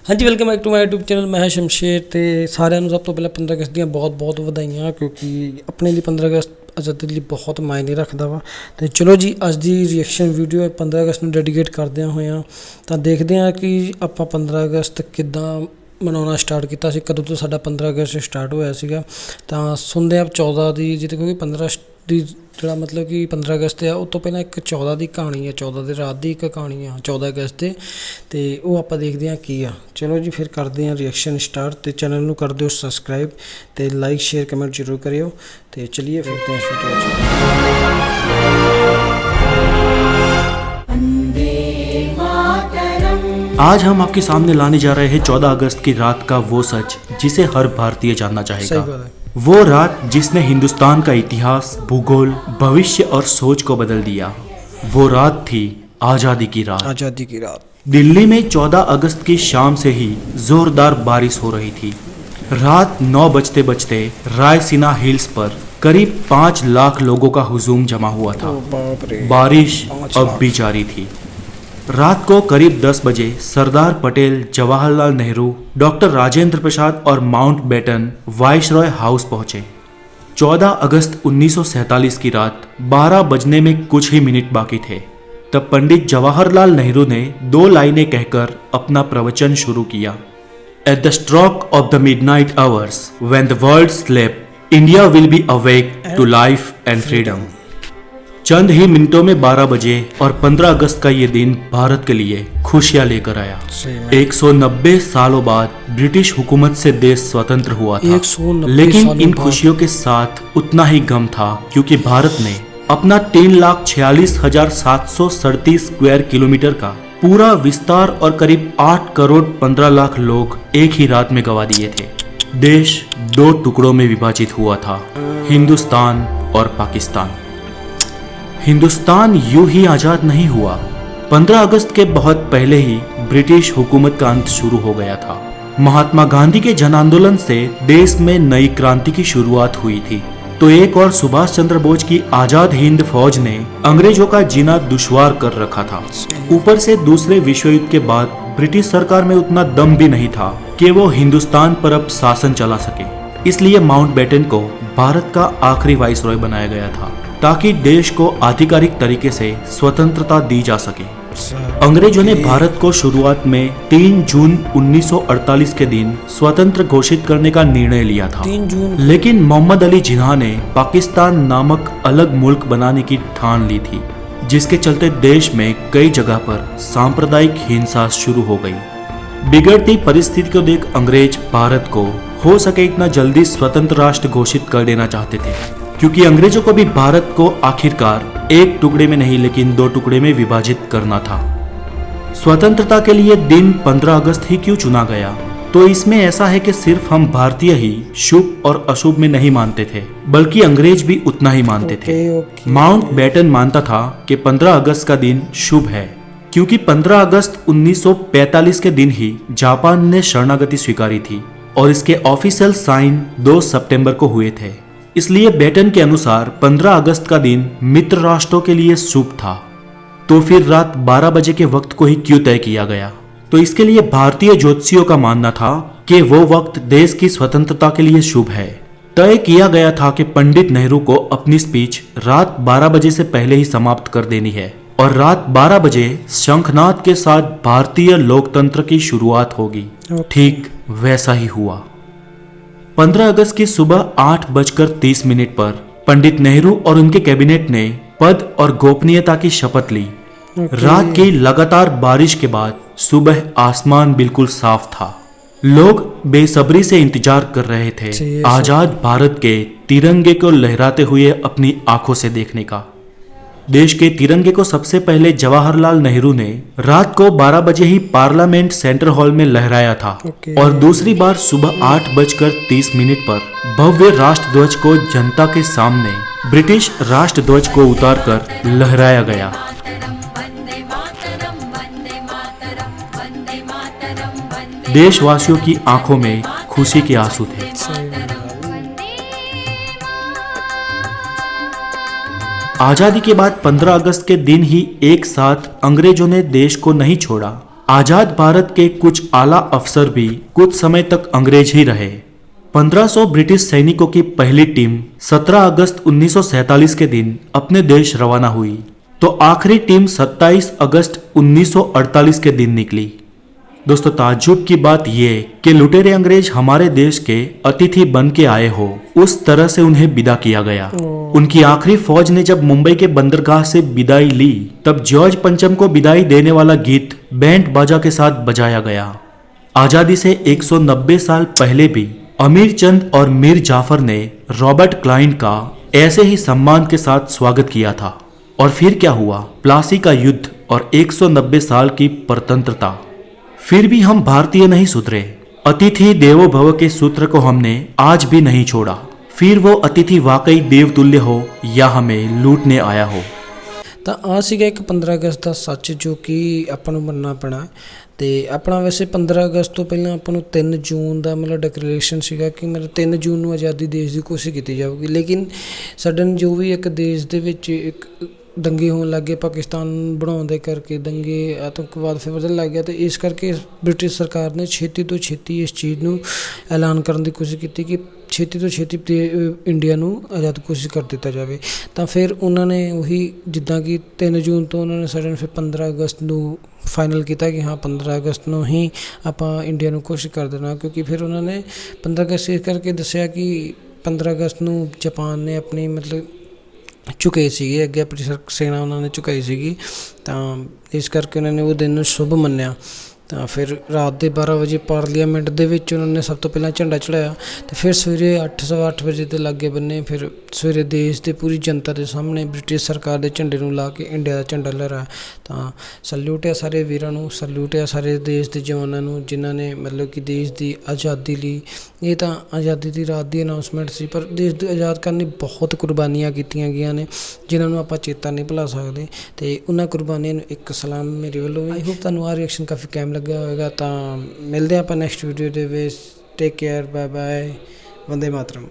हाँ जी, welcome back to my YouTube channel. मैं शमशेर ते साਰਿਆਂ ਨੂੰ ਸਭ ਤੋਂ ਪਹਿਲਾਂ 15 ਅਗਸਤ ਦੀਆਂ ਬਹੁਤ ਵਧਾਈਆਂ, ਕਿਉਂਕਿ ਆਪਣੇ ਲਈ 15 ਅਗਸਤ ਆਜ਼ਾਦੀ ਲਈ ਬਹੁਤ ਮਾਇਨੇ ਰੱਖਦਾ ਵਾ। ਤੇ ਚਲੋ ਜੀ, ਅੱਜ ਦੀ ਰਿਐਕਸ਼ਨ ਵੀਡੀਓ 15 ਅਗਸਤ ਨੂੰ ਡੈਡੀਕੇਟ ਕਰਦਿਆਂ ਹੋਇਆਂ ਤਾਂ ਦੇਖਦੇ ਹਾਂ ਕਿ ਆਪਾਂ 15 ਅਗਸਤ ਕਿੱਦਾਂ ਮਨਾਉਣਾ ਸਟਾਰਟ ਕੀਤਾ ਸੀ, ਕਦੋਂ ਤੋਂ ਸਾਡਾ 15 ਅਗਸਤ ਸਟਾਰਟ ਹੋਇਆ ਸੀਗਾ। ਤਾਂ ਸੁਣਦੇ ਹਾਂ 14 ਦੀ, ਜਿੱਥੇ ਕਿਉਂਕਿ 15 ਦੀ ਜਿਹੜਾ ਮਤਲਬ ਕਿ 15 ਅਗਸਤ ਆ, ਉਹ ਤੋਂ ਪਹਿਲਾਂ ਇੱਕ 14 ਦੀ ਕਹਾਣੀ ਹੈ, 14 ਦੀ ਰਾਤ ਦੀ ਇੱਕ ਕਹਾਣੀ ਆ 14 ਅਗਸਤ 'ਤੇ, ਅਤੇ ਉਹ ਆਪਾਂ ਦੇਖਦੇ ਹਾਂ ਕੀ ਆ। ਚਲੋ ਜੀ, ਫਿਰ ਕਰਦੇ ਹਾਂ ਰਿਐਕਸ਼ਨ ਸਟਾਰਟ। ਅਤੇ ਚੈਨਲ ਨੂੰ ਕਰ ਦਿਓ ਸਬਸਕ੍ਰਾਈਬ ਅਤੇ ਲਾਈਕ ਸ਼ੇਅਰ ਕਮੈਂਟ ਜ਼ਰੂਰ ਕਰਿਓ। ਅਤੇ ਚਲੀਏ ਫਿਰਦੇ ਹਾਂ ਸ਼ੂਟ। आज हम आपके सामने लाने जा रहे हैं 14 अगस्त की रात का वो सच जिसे हर भारतीय जानना चाहेगा। सही बात है। वो रात जिसने हिंदुस्तान का इतिहास, भूगोल, भविष्य और सोच को बदल दिया। वो रात थी आजादी की रात। आज़ादी की रात। दिल्ली में 14 अगस्त की शाम से ही जोरदार बारिश हो रही थी। रात 9 बजते बजते रायसीना हिल्स पर करीब 5 लाख लोगों का हुजूम जमा हुआ था। बाप रे। बारिश 5 अब भी जारी थी। रात को करीब 10 बजे सरदार पटेल, जवाहरलाल नेहरू, डॉक्टर राजेंद्र प्रसाद और माउंटबेटन वाइसरॉय हाउस पहुंचे। 14 अगस्त 1947 की रात 12 बजने में कुछ ही मिनट बाकी थे, तब पंडित जवाहरलाल नेहरू ने 2 लाइनें कहकर अपना प्रवचन शुरू किया। At the stroke of the midnight hours, when the world sleeps, India will be awake to life and freedom. चंद ही मिनटों में 12 बजे और 15 अगस्त का ये दिन भारत के लिए खुशियां लेकर आया। 190 सालों बाद ब्रिटिश हुकूमत से देश स्वतंत्र हुआ था, 190 लेकिन इन खुशियों के साथ उतना ही गम था, क्योंकि भारत ने अपना 3,46,737 स्क्वायर किलोमीटर का पूरा विस्तार और करीब 8 करोड़ 15 लाख लोग एक ही रात में गंवा दिए थे। देश 2 टुकड़ों में विभाजित हुआ था, हिंदुस्तान और पाकिस्तान। हिंदुस्तान यूं ही आजाद नहीं हुआ। 15 अगस्त के बहुत पहले ही ब्रिटिश हुकूमत का अंत शुरू हो गया था। महात्मा गांधी के जन आंदोलन से देश में नई क्रांति की शुरुआत हुई थी, तो एक और सुभाष चंद्र बोस की आजाद हिंद फौज ने अंग्रेजों का जीना दुश्वार कर रखा था। ऊपर से दूसरे विश्व युद्ध के बाद ब्रिटिश सरकार में उतना दम भी नहीं था कि वो हिंदुस्तान पर अब शासन चला सके। इसलिए माउंटबेटन को भारत का आखिरी वाइसरॉय बनाया गया था, ताकि देश को आधिकारिक तरीके से स्वतंत्रता दी जा सके। अंग्रेजों ने भारत को शुरुआत में 3 जून 1948 के दिन स्वतंत्र घोषित करने का निर्णय लिया था, 3 जून। लेकिन मोहम्मद अली जिन्ना ने पाकिस्तान नामक अलग मुल्क बनाने की ठान ली थी, जिसके चलते देश में कई जगह पर सांप्रदायिक हिंसा शुरू हो गई। बिगड़ती परिस्थिति को देख अंग्रेज भारत को हो सके इतना जल्दी स्वतंत्र राष्ट्र घोषित कर देना चाहते थे, क्योंकि अंग्रेजों को भी भारत को आखिरकार एक टुकड़े में नहीं लेकिन 2 टुकड़े में विभाजित करना था। स्वतंत्रता के लिए दिन 15 अगस्त ही क्यों चुना गया? तो इसमें ऐसा है कि सिर्फ हम भारतीय ही शुभ और अशुभ में नहीं मानते थे, बल्कि अंग्रेज भी उतना ही मानते थे। माउंटबेटन मानता था कि 15 अगस्त का दिन शुभ है, क्योंकि 15 अगस्त 1945 के दिन ही जापान ने शरणागति स्वीकारी थी और इसके ऑफिशियल साइन 2 सितंबर को हुए थे। इसलिए बेटन के अनुसार 15 अगस्त का दिन मित्र राष्ट्रों के लिए शुभ था। तो फिर रात 12 बजे के वक्त को ही क्यों तय किया गया? तो इसके लिए भारतीय ज्योतिषियों का मानना था कि वो वक्त देश की स्वतंत्रता के लिए शुभ है। तय किया गया था कि पंडित नेहरू को अपनी स्पीच रात 12 बजे से पहले ही समाप्त कर देनी है और रात 12 बजे शंखनाद के साथ भारतीय लोकतंत्र की शुरुआत होगी। ठीक वैसा ही हुआ। 15 अगस्त की सुबह 8:30 पर पंडित नेहरू और उनके कैबिनेट ने पद और गोपनीयता की शपथ ली। रात की लगातार बारिश के बाद सुबह आसमान बिल्कुल साफ था। लोग बेसब्री से इंतजार कर रहे थे आजाद भारत के तिरंगे को लहराते हुए अपनी आंखों से देखने का। देश के तिरंगे को सबसे पहले जवाहरलाल नेहरू ने रात को 12 बजे ही पार्लियामेंट सेंट्रल हॉल में लहराया था और दूसरी बार सुबह 8:30 पर भव्य राष्ट्रध्वज को जनता के सामने ब्रिटिश राष्ट्रध्वज को उतारकर लहराया गया। देशवासियों की आंखों में खुशी के आंसू थे। आजादी के बाद 15 अगस्त के दिन ही एक साथ अंग्रेजों ने देश को नहीं छोड़ा, आजाद भारत के कुछ आला अफसर भी कुछ समय तक अंग्रेज ही रहे। 1500 ब्रिटिश सैनिकों की पहली टीम 17 अगस्त 1947 के दिन अपने देश रवाना हुई, तो आखिरी टीम 27 अगस्त 1948 के दिन निकली। दोस्तों, ताज्जुब की बात यह कि लुटेरे अंग्रेज हमारे देश के अतिथि बन के आए हो, उस तरह से उन्हें विदा किया गया। उनकी आखिरी फौज ने जब मुंबई के बंदरगाह से विदाई ली, तब जॉर्ज पंचम को विदाई देने वाला गीत बैंड बाजा के साथ बजाया गया। आजादी से 190 साल पहले भी अमीर चंद और मीर जाफर ने रॉबर्ट क्लाइव का ऐसे ही सम्मान के साथ स्वागत किया था। और फिर क्या हुआ? प्लासी का युद्ध और 190 साल की परतंत्रता। फिर भी हम भारतीय नहीं सुधरे। अतिथि देवो भव के सूत्र को हमने आज भी नहीं छोड़ा, फिर वो अतिथि वाकई देवतुल्य हो या हमें लूटने आया हो। ਤਾਂ ਆ ਸੀਗਾ ਇੱਕ 15 ਅਗਸਤ ਦਾ ਸੱਚ ਜੋ ਕਿ ਆਪਾਂ ਨੂੰ ਮੰਨਣਾ ਪੈਣਾ। ਅਤੇ ਆਪਣਾ ਵੈਸੇ 15 ਅਗਸਤ ਤੋਂ ਪਹਿਲਾਂ ਆਪਾਂ ਨੂੰ 3 ਜੂਨ ਦਾ ਮਤਲਬ ਡਿਕਲੇਰੇਸ਼ਨ ਸੀਗਾ ਕਿ ਮਤਲਬ 3 ਜੂਨ ਨੂੰ ਆਜ਼ਾਦੀ ਦੇਸ਼ ਦੀ ਕੋਸ਼ਿਸ਼ ਕੀਤੀ ਜਾਊਗੀ। ਲੇਕਿਨ ਸਡਨ ਜੋ ਵੀ ਇੱਕ ਦੇਸ਼ ਦੇ ਵਿੱਚ ਇੱਕ ਦੰਗੇ ਹੋਣ ਲੱਗ ਗਏ, ਪਾਕਿਸਤਾਨ ਬਣਾਉਣ ਦੇ ਕਰਕੇ ਦੰਗੇ, ਆਤੰਕਵਾਦ ਫਿਰ ਵਧਣ ਲੱਗ ਗਿਆ, ਅਤੇ ਇਸ ਕਰਕੇ ਬ੍ਰਿਟਿਸ਼ ਸਰਕਾਰ ਨੇ ਛੇਤੀ ਤੋਂ ਛੇਤੀ ਇਸ ਚੀਜ਼ ਨੂੰ ਐਲਾਨ ਕਰਨ ਦੀ ਕੋਸ਼ਿਸ਼ ਕੀਤੀ ਕਿ ਛੇਤੀ ਤੋਂ ਛੇਤੀ ਇੰਡੀਆ ਨੂੰ ਆਜ਼ਾਦ ਕੋਸ਼ਿਸ਼ ਕਰ ਦਿੱਤਾ ਜਾਵੇ। ਤਾਂ ਫਿਰ ਉਹਨਾਂ ਨੇ ਉਹੀ ਜਿੱਦਾਂ ਕਿ 3 ਜੂਨ ਤੋਂ ਉਹਨਾਂ ਨੇ ਸਡਨ ਫਿਰ 15 ਅਗਸਤ ਨੂੰ ਫਾਈਨਲ ਕੀਤਾ ਕਿ ਹਾਂ 15 ਅਗਸਤ ਨੂੰ ਹੀ ਆਪਾਂ ਇੰਡੀਆ ਨੂੰ ਕੋਸ਼ਿਸ਼ ਕਰ ਦੇਣਾ, ਕਿਉਂਕਿ ਫਿਰ ਉਹਨਾਂ ਨੇ 15 ਅਗਸਤ ਇਸ ਕਰਕੇ ਦੱਸਿਆ ਕਿ 15 ਅਗਸਤ ਨੂੰ ਜਾਪਾਨ ਨੇ ਆਪਣੀ ਮਤਲਬ ਝੁਕੇ ਸੀਗੇ ਅੱਗੇ, ਆਪਣੀ ਸੈਨਾ ਉਹਨਾਂ ਨੇ ਝੁਕਾਈ ਸੀਗੀ, ਤਾਂ ਇਸ ਕਰਕੇ ਉਹਨਾਂ ਨੇ ਉਹ ਦਿਨ ਨੂੰ ਸ਼ੁਭ ਮੰਨਿਆ। ਤਾਂ ਫਿਰ ਰਾਤ ਦੇ 12 ਵਜੇ ਪਾਰਲੀਮੈਂਟ ਦੇ ਵਿੱਚ ਉਹਨਾਂ ਨੇ ਸਭ ਤੋਂ ਪਹਿਲਾਂ ਝੰਡਾ ਚੜ੍ਹਾਇਆ, ਅਤੇ ਫਿਰ ਸਵੇਰੇ 8:15 ਵਜੇ ਦੇ ਲਾਗੇ ਬੰਨੇ ਫਿਰ ਸਵੇਰੇ ਦੇਸ਼ ਦੇ ਪੂਰੀ ਜਨਤਾ ਦੇ ਸਾਹਮਣੇ ਬ੍ਰਿਟਿਸ਼ ਸਰਕਾਰ ਦੇ ਝੰਡੇ ਨੂੰ ਲਾ ਕੇ ਇੰਡੀਆ ਦਾ ਝੰਡਾ ਲਹਿਰਾਇਆ। ਤਾਂ ਸੈਲੂਟ ਹੈ ਸਾਰੇ ਵੀਰਾਂ ਨੂੰ, ਸੈਲੂਟ ਹੈ ਸਾਰੇ ਦੇਸ਼ ਦੇ ਜਵਾਨਾਂ ਨੂੰ ਜਿਨ੍ਹਾਂ ਨੇ ਮਤਲਬ ਕਿ ਦੇਸ਼ ਦੀ ਆਜ਼ਾਦੀ ਲਈ, ਇਹ ਤਾਂ ਆਜ਼ਾਦੀ ਦੀ ਰਾਤ ਦੀ ਅਨਾਊਂਸਮੈਂਟ ਸੀ, ਪਰ ਦੇਸ਼ ਨੂੰ ਆਜ਼ਾਦ ਕਰਨ ਲਈ ਬਹੁਤ ਕੁਰਬਾਨੀਆਂ ਕੀਤੀਆਂ ਗਈਆਂ ਨੇ ਜਿਨ੍ਹਾਂ ਨੂੰ ਆਪਾਂ ਚੇਤਾ ਨਹੀਂ ਭੁਲਾ ਸਕਦੇ। ਅਤੇ ਉਹਨਾਂ ਕੁਰਬਾਨੀਆਂ ਨੂੰ ਇੱਕ ਸਲਾਮ ਮੇਰੇ ਵੱਲੋਂ। ਆਈ ਹੋਪ ਤੁਹਾਨੂੰ ਆਹ ਰਿਐਕਸ਼ਨ ਕਾਫੀ ਕਾਇਮ ਲੱਗਿਆ ਹੋਵੇਗਾ। ਤਾਂ ਮਿਲਦੇ ਆਪਾਂ ਨੈਕਸਟ ਵੀਡੀਓ ਦੇ ਵਿੱਚ। Take care, bye bye, Vande Mataram.